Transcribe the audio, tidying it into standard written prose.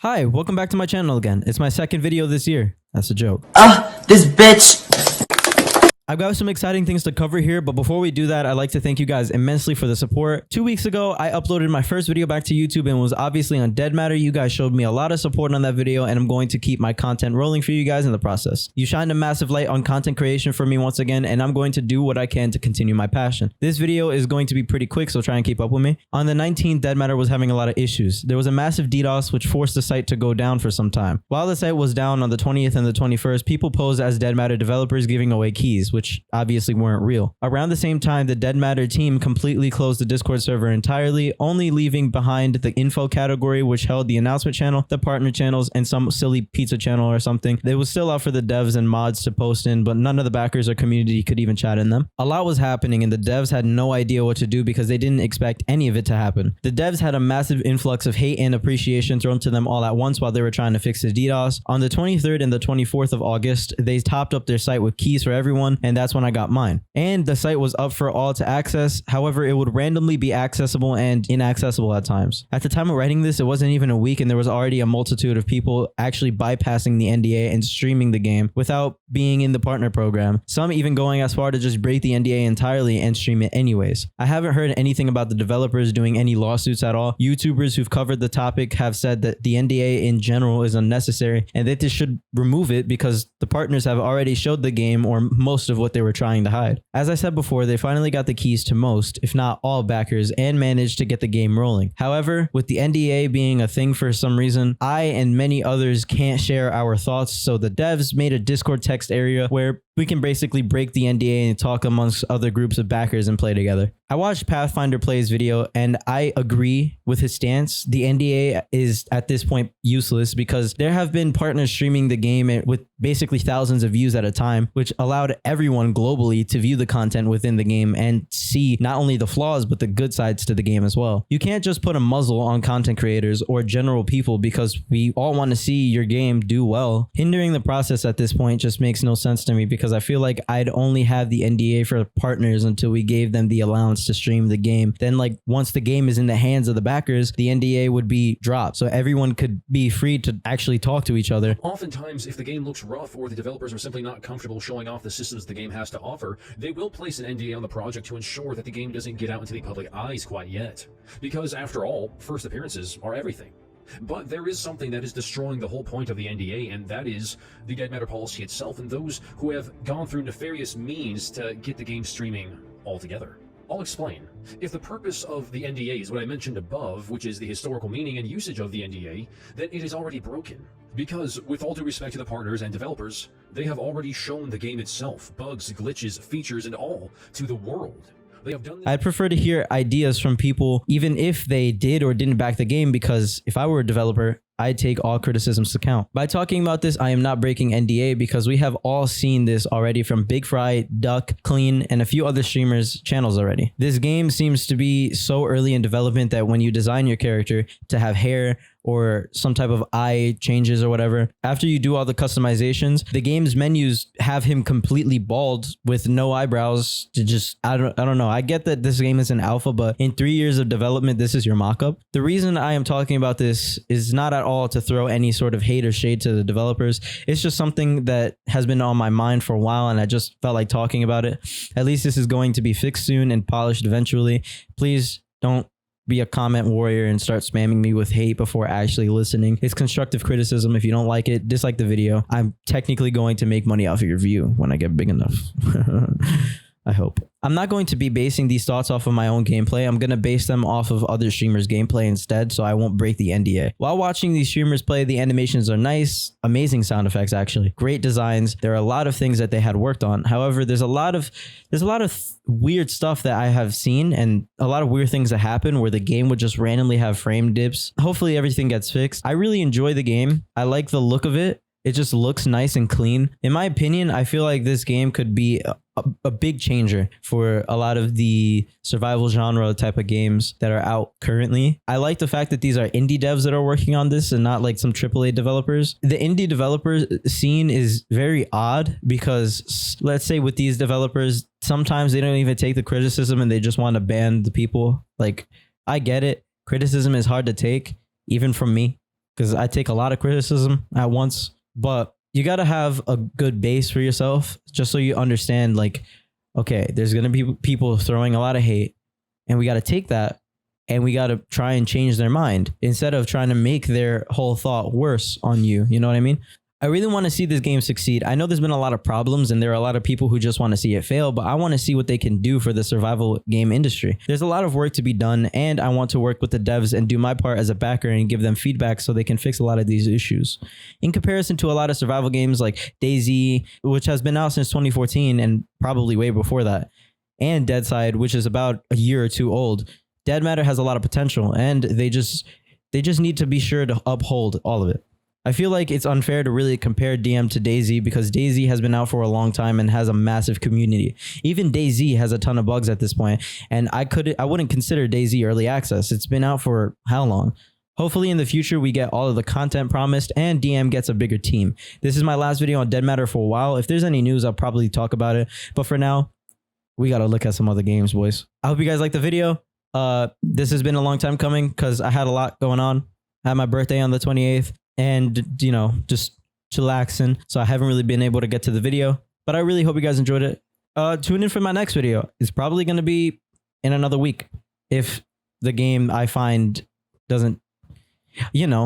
Hi, welcome back to my channel again. It's my second video this year. That's a joke. This bitch. I've got some exciting things to cover here, but before we do that, I'd like to thank you guys immensely for the support. 2 weeks ago, I uploaded my first video back to YouTube and was obviously on Dead Matter. You guys showed me a lot of support on that video, and I'm going to keep my content rolling for you guys in the process. You shined a massive light on content creation for me once again, and I'm going to do what I can to continue my passion. This video is going to be pretty quick, so try and keep up with me. On the 19th, Dead Matter was having a lot of issues. There was a massive DDoS which forced the site to go down for some time. While the site was down on the 20th and the 21st, people posed as Dead Matter developers giving away keys, which obviously weren't real. Around the same time, the Dead Matter team completely closed the Discord server entirely, only leaving behind the info category, which held the announcement channel, the partner channels, and some silly pizza channel or something. It was still out for the devs and mods to post in, but none of the backers or community could even chat in them. A lot was happening, and the devs had no idea what to do because they didn't expect any of it to happen. The devs had a massive influx of hate and appreciation thrown to them all at once while they were trying to fix the DDoS. On the 23rd and the 24th of August, they topped up their site with keys for everyone, and that's when I got mine. And the site was up for all to access. However, it would randomly be accessible and inaccessible at times. At the time of writing this, it wasn't even a week and there was already a multitude of people actually bypassing the NDA and streaming the game without being in the partner program. Some even going as far to just break the NDA entirely and stream it anyways. I haven't heard anything about the developers doing any lawsuits at all. YouTubers who've covered the topic have said that the NDA in general is unnecessary and that they should remove it because the partners have already showed the game or most of what they were trying to hide. As I said before, they finally got the keys to most, if not all, backers and managed to get the game rolling. However, with the NDA being a thing for some reason, I and many others can't share our thoughts, so the devs made a Discord text area where we can basically break the NDA and talk amongst other groups of backers and play together. I watched Pathfinder Play's video and I agree with his stance. The NDA is at this point useless because there have been partners streaming the game with basically thousands of views at a time, which allowed everyone globally to view the content within the game and see not only the flaws, but the good sides to the game as well. You can't just put a muzzle on content creators or general people because we all want to see your game do well. Hindering the process at this point just makes no sense to me because I feel like I'd only have the NDA for partners until we gave them the allowance to stream the game. Then like once the game is in the hands of the backers, the NDA would be dropped so everyone could be free to actually talk to each other. Oftentimes, if the game looks rough or the developers are simply not comfortable showing off the systems the game has to offer, they will place an NDA on the project to ensure that the game doesn't get out into the public eyes quite yet. Because after all, first appearances are everything. But there is something that is destroying the whole point of the NDA, and that is the Dead Matter policy itself and those who have gone through nefarious means to get the game streaming altogether. I'll explain. If the purpose of the NDA is what I mentioned above, which is the historical meaning and usage of the NDA, then it is already broken. Because, with all due respect to the partners and developers, they have already shown the game itself, bugs, glitches, features, and all, to the world. They have done this. I'd prefer to hear ideas from people, even if they did or didn't back the game, because if I were a developer, I'd take all criticisms to account. By talking about this, I am not breaking NDA because we have all seen this already from Big Fry, Duck, Clean, and a few other streamers' channels already. This game seems to be so early in development that when you design your character to have hair or some type of eye changes or whatever, after you do all the customizations, the game's menus have him completely bald with no eyebrows to just, I don't know. I get that this game is an alpha, but in 3 years of development, this is your mock-up. The reason I am talking about this is not at all to throw any sort of hate or shade to the developers. It's just something that has been on my mind for a while and I just felt like talking about it. At least this is going to be fixed soon and polished eventually. Please don't be a comment warrior and start spamming me with hate before actually listening. It's constructive criticism. If you don't like it, dislike the video. I'm technically going to make money off of your view when I get big enough. I hope. I'm not going to be basing these thoughts off of my own gameplay. I'm going to base them off of other streamers' gameplay instead, so I won't break the NDA. While watching these streamers play, the animations are nice, amazing sound effects actually, great designs. There are a lot of things that they had worked on. However, there's a lot of weird stuff that I have seen and a lot of weird things that happen where the game would just randomly have frame dips. Hopefully everything gets fixed. I really enjoy the game. I like the look of it. It just looks nice and clean. In my opinion, I feel like this game could be a big changer for a lot of the survival genre type of games that are out currently. I like the fact that these are indie devs that are working on this and not like some AAA developers. The indie developer scene is very odd because let's say with these developers, sometimes they don't even take the criticism and they just want to ban the people. Like, I get it. Criticism is hard to take, even from me. because I take a lot of criticism at once, but you got to have a good base for yourself just so you understand, like, okay, there's going to be people throwing a lot of hate, and we got to take that and we got to try and change their mind instead of trying to make their whole thought worse on you. You know what I mean? I really want to see this game succeed. I know there's been a lot of problems and there are a lot of people who just want to see it fail, but I want to see what they can do for the survival game industry. There's a lot of work to be done, and I want to work with the devs and do my part as a backer and give them feedback so they can fix a lot of these issues. In comparison to a lot of survival games like DayZ, which has been out since 2014 and probably way before that, and Deadside, which is about a year or two old, Dead Matter has a lot of potential, and they just need to be sure to uphold all of it. I feel like it's unfair to really compare DM to DayZ because DayZ has been out for a long time and has a massive community. Even DayZ has a ton of bugs at this point, and I wouldn't consider DayZ early access. It's been out for how long? Hopefully in the future we get all of the content promised and DM gets a bigger team. This is my last video on Dead Matter for a while. If there's any news, I'll probably talk about it. But for now, we got to look at some other games, boys. I hope you guys liked the video. This has been a long time coming because I had a lot going on. I had my birthday on the 28th. And, you know, just chillaxing. So I haven't really been able to get to the video, but I really hope you guys enjoyed it. Tune in for my next video. It's probably going to be in another week if the game I find doesn't, you know,